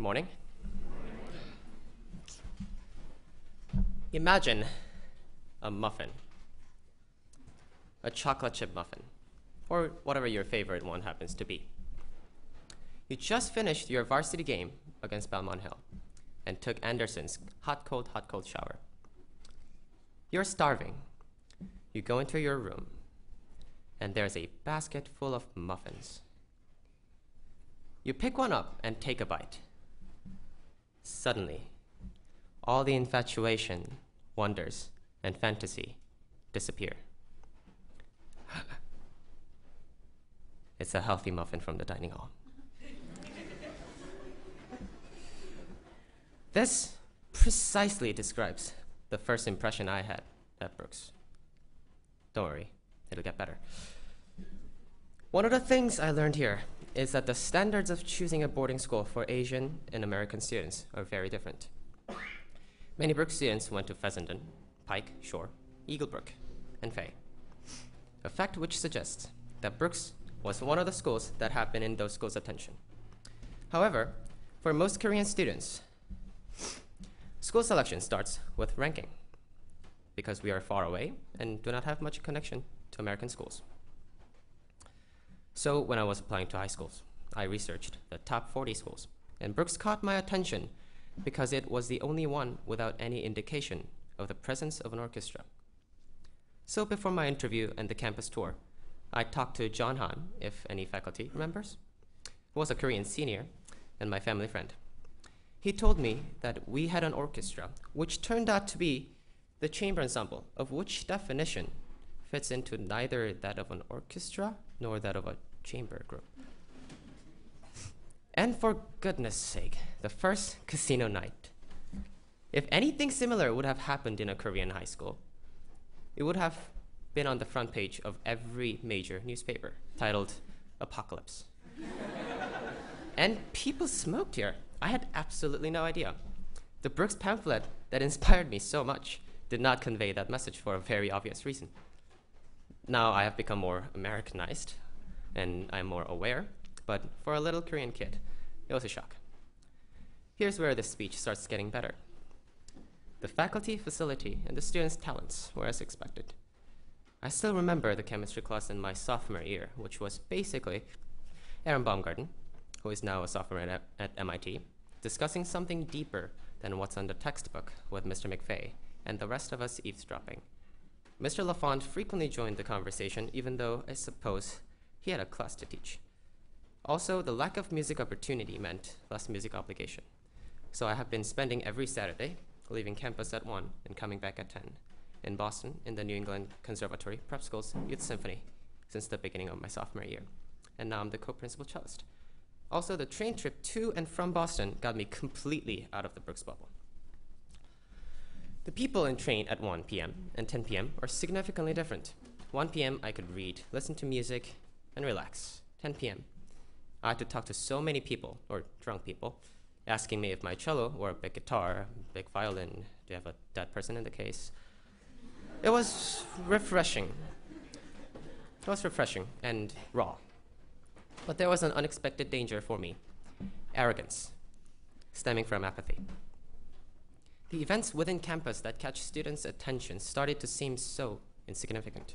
morning. Imagine a muffin, a chocolate chip muffin, or whatever your favorite one happens to be. You just finished your varsity game against Belmont Hill and took Anderson's hot, cold shower. You're starving. You go into your room, and there's a basket full of muffins. You pick one up and take a bite. Suddenly, all the infatuation, wonders, and fantasy disappear. It's a healthy muffin from the dining hall. This precisely describes the first impression I had at Brooks. Don't worry, it'll get better. One of the things I learned here is that the standards of choosing a boarding school for Asian and American students are very different. Many Brooks students went to Fessenden, Pike, Shore, Eaglebrook, and Fay. A fact which suggests that Brooks was one of the schools that have been in those schools' attention. However, for most Korean students, school selection starts with ranking because we are far away and do not have much connection to American schools. So when I was applying to high schools, I researched the top 40 schools, and Brooks caught my attention because it was the only one without any indication of the presence of an orchestra. So before my interview and the campus tour, I talked to John Han, if any faculty remembers, who was a Korean senior and my family friend. He told me that we had an orchestra, which turned out to be the chamber ensemble, of which definition fits into neither that of an orchestra nor that of a chamber group. And for goodness sake, the first casino night. If anything similar would have happened in a Korean high school, it would have been on the front page of every major newspaper, titled Apocalypse. And people smoked here. I had absolutely no idea. The Brooks pamphlet that inspired me so much did not convey that message for a very obvious reason. Now I have become more Americanized, and I'm more aware, but for a little Korean kid, it was a shock. Here's where the speech starts getting better. The faculty, facility, and the students' talents were as expected. I still remember the chemistry class in my sophomore year, which was basically Aaron Baumgarten, who is now a sophomore at MIT, discussing something deeper than what's on the textbook with Mr. McVeigh, and the rest of us eavesdropping. Mr. Lafont frequently joined the conversation, even though I suppose he had a class to teach. Also, the lack of music opportunity meant less music obligation. So I have been spending every Saturday, leaving campus at 1 and coming back at 10, in Boston in the New England Conservatory Prep School's Youth Symphony since the beginning of my sophomore year. And now I'm the co-principal cellist. Also, the train trip to and from Boston got me completely out of the Brooks bubble. The people in train at 1 p.m. and 10 p.m. are significantly different. 1 p.m. I could read, listen to music, and relax. 10 p.m. I had to talk to so many people, or drunk people, asking me if my cello or a big guitar, big violin, do you have a dead person in the case? It was refreshing. It was refreshing and raw. But there was an unexpected danger for me. Arrogance, stemming from apathy. The events within campus that catch students' attention started to seem so insignificant.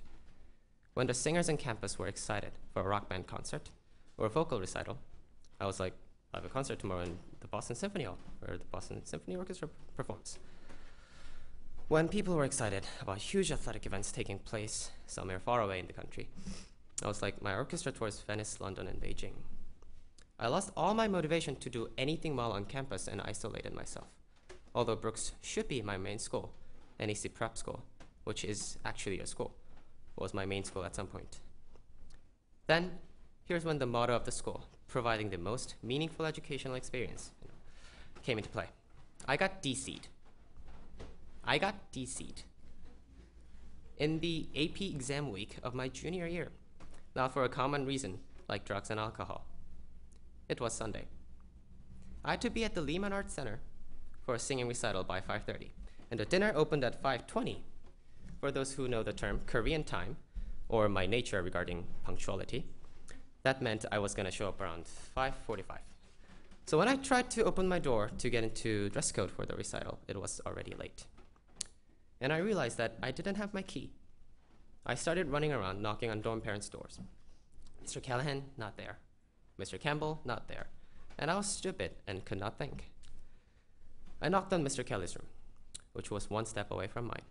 When the singers on campus were excited for a rock band concert or a vocal recital, I was like, I have a concert tomorrow in the Boston Symphony Hall, where the Boston Symphony Orchestra performs. When people were excited about huge athletic events taking place somewhere far away in the country, I was like, my orchestra tours Venice, London, and Beijing. I lost all my motivation to do anything while on campus and isolated myself. Although Brooks should be my main school, NEC Prep School, which is actually a school, was my main school at some point. Then, here's when the motto of the school, providing the most meaningful educational experience, came into play. I got DC'd. In the AP exam week of my junior year, not for a common reason, like drugs and alcohol. It was Sunday. I had to be at the Lehman Arts Center for a singing recital by 5:30, and the dinner opened at 5:20. For those who know the term Korean time, or my nature regarding punctuality, that meant I was going to show up around 5:45. So when I tried to open my door to get into dress code for the recital, it was already late. And I realized that I didn't have my key. I started running around knocking on dorm parents' doors. Mr. Callahan, not there. Mr. Campbell, not there. And I was stupid and could not think. I knocked on Mr. Kelly's room, which was one step away from mine,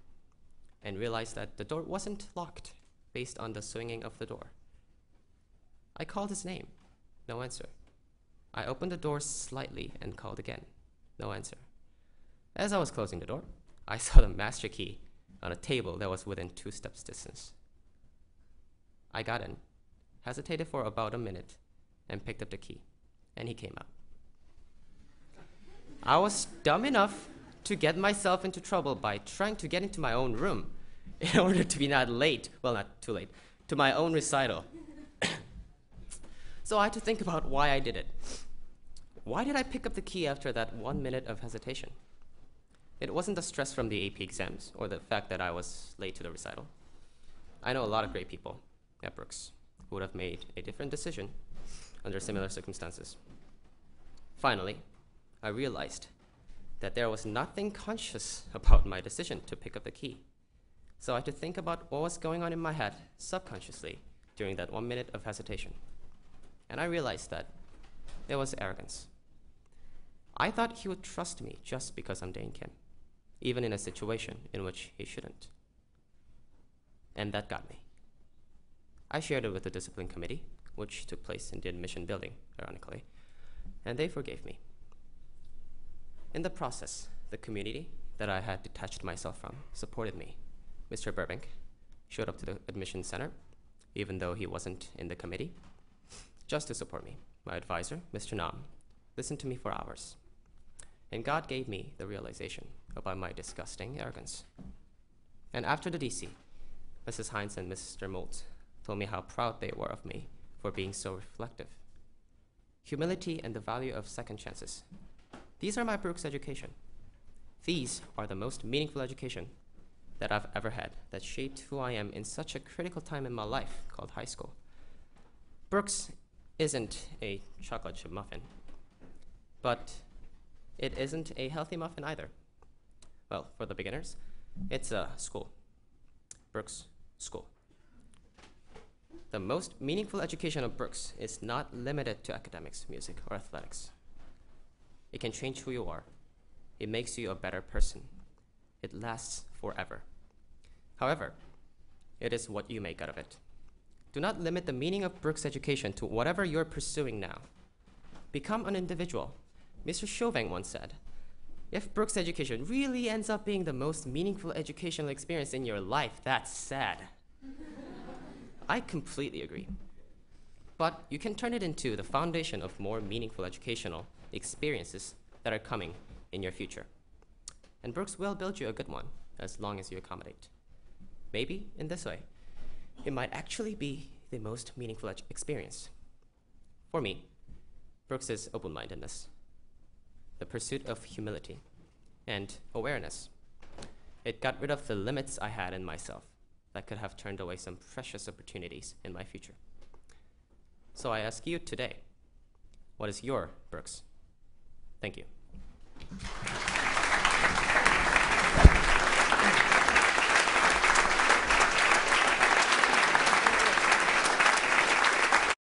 and realized that the door wasn't locked based on the swinging of the door. I called his name, no answer. I opened the door slightly and called again, no answer. As I was closing the door, I saw the master key on a table that was within 2 steps distance. I got in, hesitated for about a minute, and picked up the key, and he came out. I was dumb enough to get myself into trouble by trying to get into my own room in order to be not late, well, not too late, to my own recital. So I had to think about why I did it. Why did I pick up the key after that 1 minute of hesitation? It wasn't the stress from the AP exams or the fact that I was late to the recital. I know a lot of great people at Brooks who would have made a different decision under similar circumstances. Finally, I realized that there was nothing conscious about my decision to pick up the key. So I had to think about what was going on in my head subconsciously during that 1 minute of hesitation. And I realized that there was arrogance. I thought he would trust me just because I'm Dane Kim, even in a situation in which he shouldn't. And that got me. I shared it with the discipline committee, which took place in the admission building, ironically, and they forgave me. In the process, the community that I had detached myself from supported me. Mr. Burbank showed up to the admission center, even though he wasn't in the committee, just to support me. My advisor, Mr. Nam, listened to me for hours. And God gave me the realization about my disgusting arrogance. And after the DC, Mrs. Hines and Mr. Moult told me how proud they were of me for being so reflective. Humility and the value of second chances. These are my Brooks education. These are the most meaningful education that I've ever had that shaped who I am in such a critical time in my life called high school. Brooks isn't a chocolate chip muffin, but it isn't a healthy muffin either. Well, for the beginners, it's a school. Brooks School. The most meaningful education of Brooks is not limited to academics, music, or athletics. It can change who you are. It makes you a better person. It lasts forever. However, it is what you make out of it. Do not limit the meaning of Brooks education to whatever you're pursuing now. Become an individual. Mr. Chauvin once said, if Brooks education really ends up being the most meaningful educational experience in your life, that's sad. I completely agree. But you can turn it into the foundation of more meaningful educational experiences that are coming in your future. And Brooks will build you a good one as long as you accommodate. Maybe in this way, it might actually be the most meaningful experience. For me, Brooks is open-mindedness, the pursuit of humility, and awareness. It got rid of the limits I had in myself that could have turned away some precious opportunities in my future. So I ask you today, what is your Brooks? Thank you.